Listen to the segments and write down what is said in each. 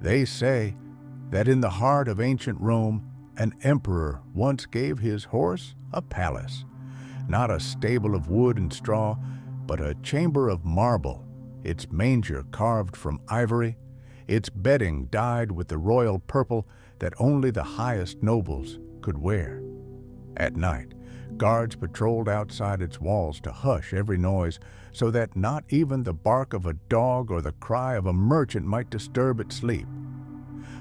They say that in the heart of ancient Rome, an emperor once gave his horse a palace, not a stable of wood and straw, but a chamber of marble, its manger carved from ivory, its bedding dyed with the royal purple that only the highest nobles could wear. At night, guards patrolled outside its walls to hush every noise so that not even the bark of a dog or the cry of a merchant might disturb its sleep.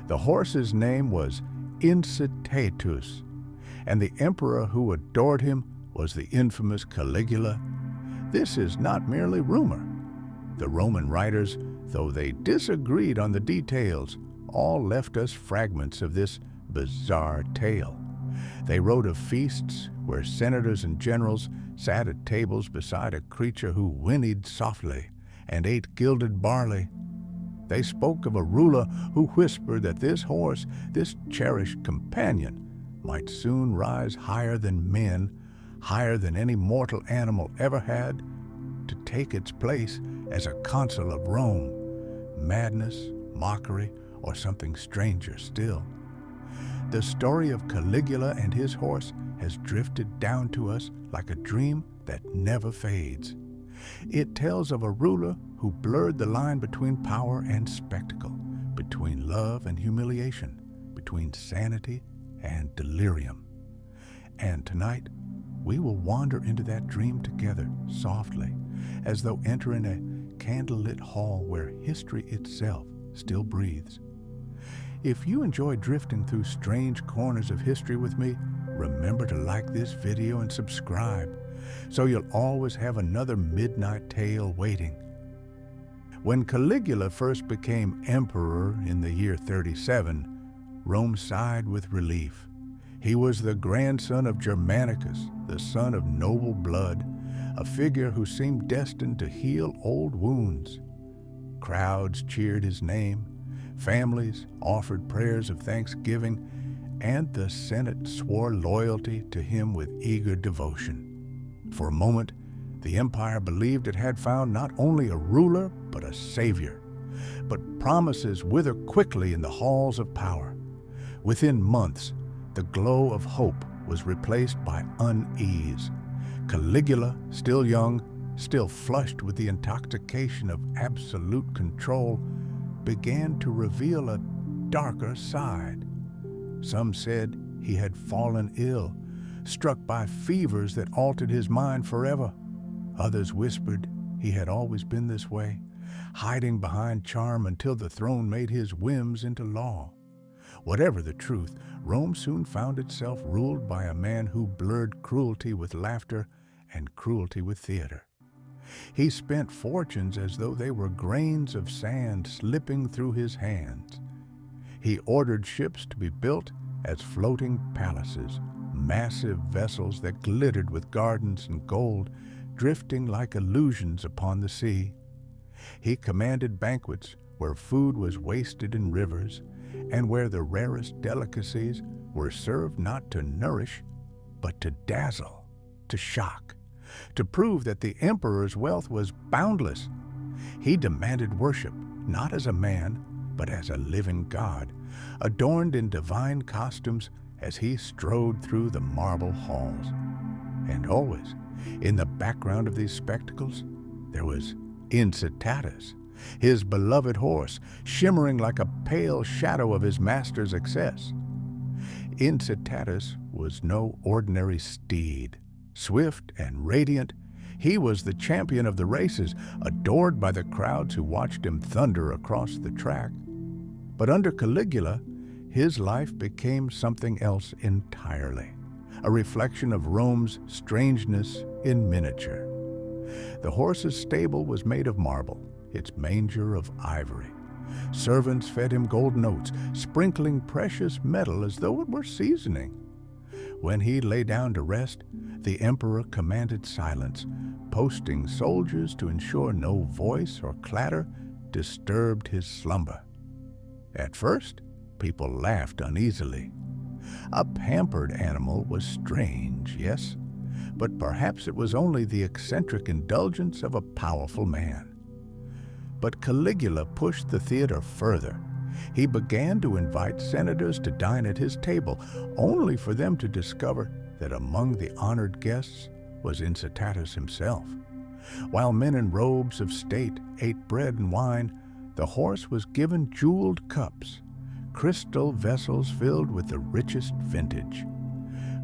The horse's name was Incitatus, and the emperor who adored him was the infamous Caligula. This is not merely rumor. The Roman writers, though they disagreed on the details, all left us fragments of this bizarre tale. They wrote of feasts where senators and generals sat at tables beside a creature who whinnied softly and ate gilded barley. They spoke of a ruler who whispered that this horse, this cherished companion, might soon rise higher than men, higher than any mortal animal ever had, to take its place as a consul of Rome. Madness, mockery, or something stranger still. The story of Caligula and his horse has drifted down to us like a dream that never fades. It tells of a ruler who blurred the line between power and spectacle, between love and humiliation, between sanity and delirium. And tonight, we will wander into that dream together, softly, as though entering a candlelit hall where history itself still breathes. If you enjoy drifting through strange corners of history with me, remember to like this video and subscribe, so you'll always have another midnight tale waiting. When Caligula first became emperor in the year 37, Rome sighed with relief. He was the grandson of Germanicus, the son of noble blood, a figure who seemed destined to heal old wounds. Crowds cheered his name, families offered prayers of thanksgiving, and the Senate swore loyalty to him with eager devotion. For a moment, the empire believed it had found not only a ruler, but a savior. But promises wither quickly in the halls of power. Within months, the glow of hope was replaced by unease. Caligula, still young, still flushed with the intoxication of absolute control, began to reveal a darker side. Some said he had fallen ill, struck by fevers that altered his mind forever. Others whispered he had always been this way, hiding behind charm until the throne made his whims into law. Whatever the truth, Rome soon found itself ruled by a man who blurred cruelty with laughter and cruelty with theater. He spent fortunes as though they were grains of sand slipping through his hands. He ordered ships to be built as floating palaces, massive vessels that glittered with gardens and gold, drifting like illusions upon the sea. He commanded banquets where food was wasted in rivers, and where the rarest delicacies were served not to nourish, but to dazzle, to shock, to prove that the emperor's wealth was boundless. He demanded worship, not as a man, but as a living god, adorned in divine costumes as he strode through the marble halls. And always, in the background of these spectacles, there was Incitatus, his beloved horse, shimmering like a pale shadow of his master's excess. Incitatus was no ordinary steed. Swift and radiant, he was the champion of the races, adored by the crowds who watched him thunder across the track. But under Caligula, his life became something else entirely, a reflection of Rome's strangeness in miniature. The horse's stable was made of marble, its manger of ivory. Servants fed him golden oats, sprinkling precious metal as though it were seasoning. When he lay down to rest, the emperor commanded silence, posting soldiers to ensure no voice or clatter disturbed his slumber. At first, people laughed uneasily. A pampered animal was strange, yes, but perhaps it was only the eccentric indulgence of a powerful man. But Caligula pushed the theater further. He began to invite senators to dine at his table, only for them to discover that among the honored guests was Incitatus himself. While men in robes of state ate bread and wine, the horse was given jeweled cups, crystal vessels filled with the richest vintage.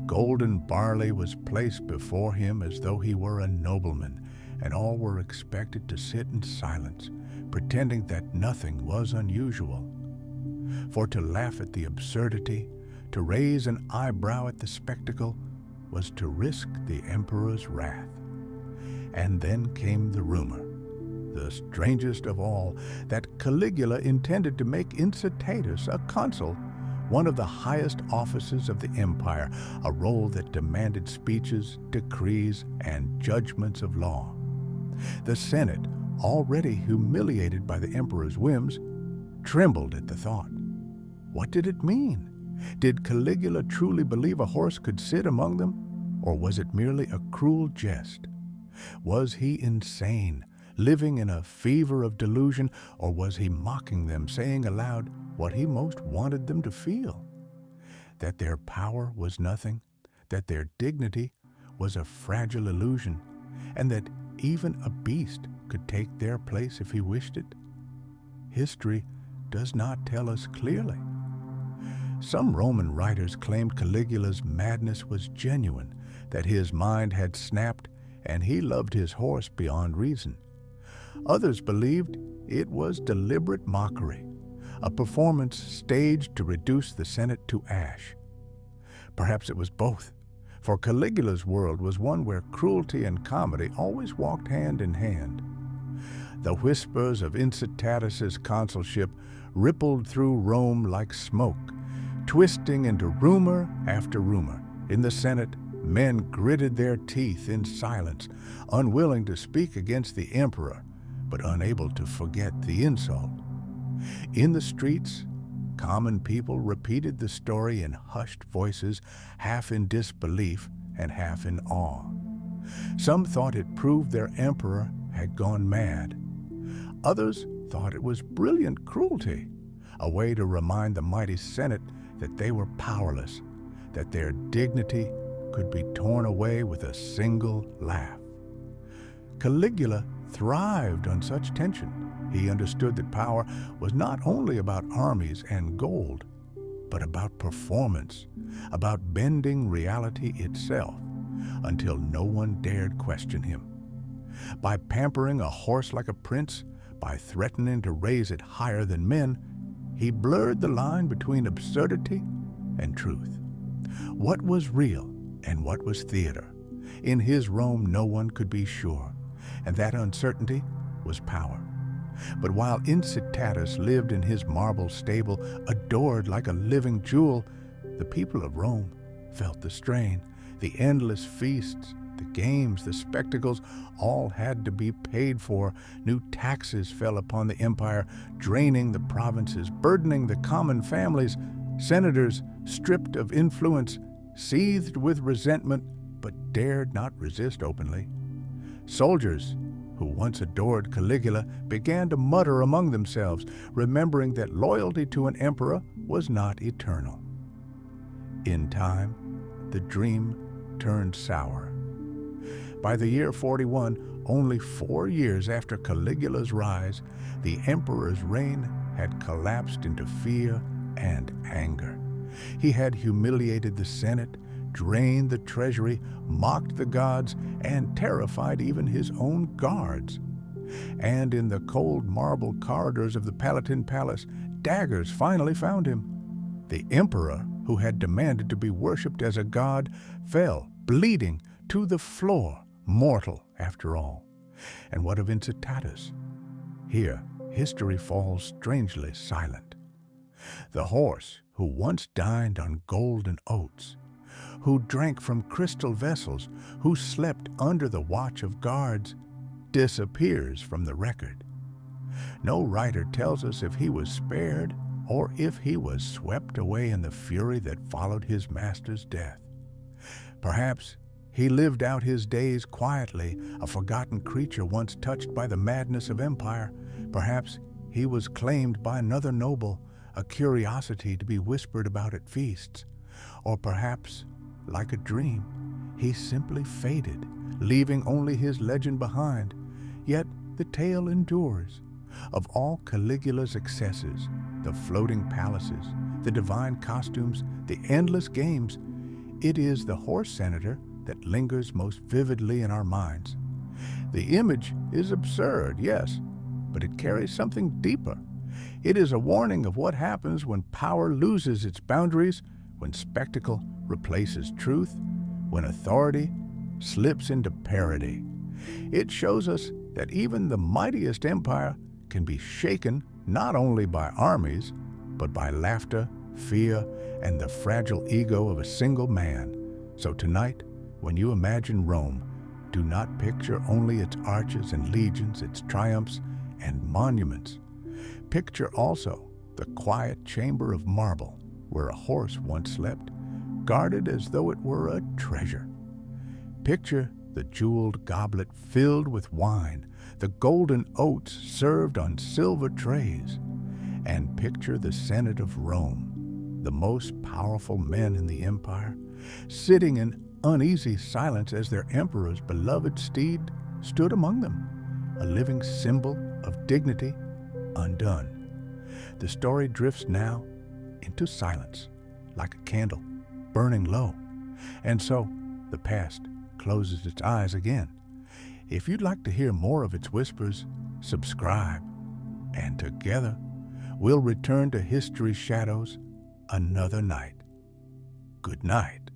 Golden barley was placed before him as though he were a nobleman, and all were expected to sit in silence, pretending that nothing was unusual. For to laugh at the absurdity, to raise an eyebrow at the spectacle, was to risk the emperor's wrath. And then came the rumor, the strangest of all, that Caligula intended to make Incitatus a consul, one of the highest offices of the empire, a role that demanded speeches, decrees, and judgments of law. The Senate, already humiliated by the emperor's whims, trembled at the thought. What did it mean? Did Caligula truly believe a horse could sit among them, or was it merely a cruel jest? Was he insane, living in a fever of delusion, or was he mocking them, saying aloud what he most wanted them to feel? That their power was nothing, that their dignity was a fragile illusion, and that even a beast could take their place if he wished it? History does not tell us clearly. Some Roman writers claimed Caligula's madness was genuine, that his mind had snapped and he loved his horse beyond reason. Others believed it was deliberate mockery, a performance staged to reduce the Senate to ash. Perhaps it was both, for Caligula's world was one where cruelty and comedy always walked hand in hand. The whispers of Incitatus's consulship rippled through Rome like smoke, twisting into rumor after rumor. In the Senate, men gritted their teeth in silence, unwilling to speak against the emperor, but unable to forget the insult. In the streets, common people repeated the story in hushed voices, half in disbelief and half in awe. Some thought it proved their emperor had gone mad. Others thought it was brilliant cruelty, a way to remind the mighty Senate that they were powerless, that their dignity could be torn away with a single laugh. Caligula thrived on such tension. He understood that power was not only about armies and gold, but about performance, about bending reality itself until no one dared question him. By pampering a horse like a prince, by threatening to raise it higher than men, he blurred the line between absurdity and truth. What was real and what was theater? In his Rome, no one could be sure, and that uncertainty was power. But while Incitatus lived in his marble stable, adored like a living jewel, the people of Rome felt the strain. The endless feasts, the games, the spectacles, all had to be paid for. New taxes fell upon the empire, draining the provinces, burdening the common families. Senators, stripped of influence, seethed with resentment, but dared not resist openly. Soldiers, who once adored Caligula, began to mutter among themselves, remembering that loyalty to an emperor was not eternal. In time, the dream turned sour. By the year 41, only 4 years after Caligula's rise, the emperor's reign had collapsed into fear and anger. He had humiliated the Senate, drained the treasury, mocked the gods, and terrified even his own guards. And in the cold marble corridors of the Palatine Palace, daggers finally found him. The emperor, who had demanded to be worshipped as a god, fell, bleeding, to the floor, mortal after all. And what of Incitatus? Here, history falls strangely silent. The horse who once dined on golden oats, who drank from crystal vessels, who slept under the watch of guards, disappears from the record. No writer tells us if he was spared or if he was swept away in the fury that followed his master's death. Perhaps he lived out his days quietly, a forgotten creature once touched by the madness of empire. Perhaps he was claimed by another noble, a curiosity to be whispered about at feasts, or perhaps, like a dream, he simply faded, leaving only his legend behind. Yet the tale endures. Of all Caligula's excesses, the floating palaces, the divine costumes, the endless games, it is the horse senator that lingers most vividly in our minds. The image is absurd, yes, but it carries something deeper. It is a warning of what happens when power loses its boundaries, when spectacle replaces truth, when authority slips into parody. It shows us that even the mightiest empire can be shaken not only by armies, but by laughter, fear, and the fragile ego of a single man. So tonight, when you imagine Rome, do not picture only its arches and legions, its triumphs and monuments. Picture also the quiet chamber of marble where a horse once slept, guarded as though it were a treasure. Picture the jeweled goblet filled with wine, the golden oats served on silver trays, and picture the Senate of Rome, the most powerful men in the empire, sitting in uneasy silence as their emperor's beloved Steed stood among them, a living symbol of dignity undone. The story drifts now into silence, like a candle burning low, and so the past closes its eyes again. If you'd like to hear more of its whispers, subscribe, and together we'll return to history's shadows another night. Good night.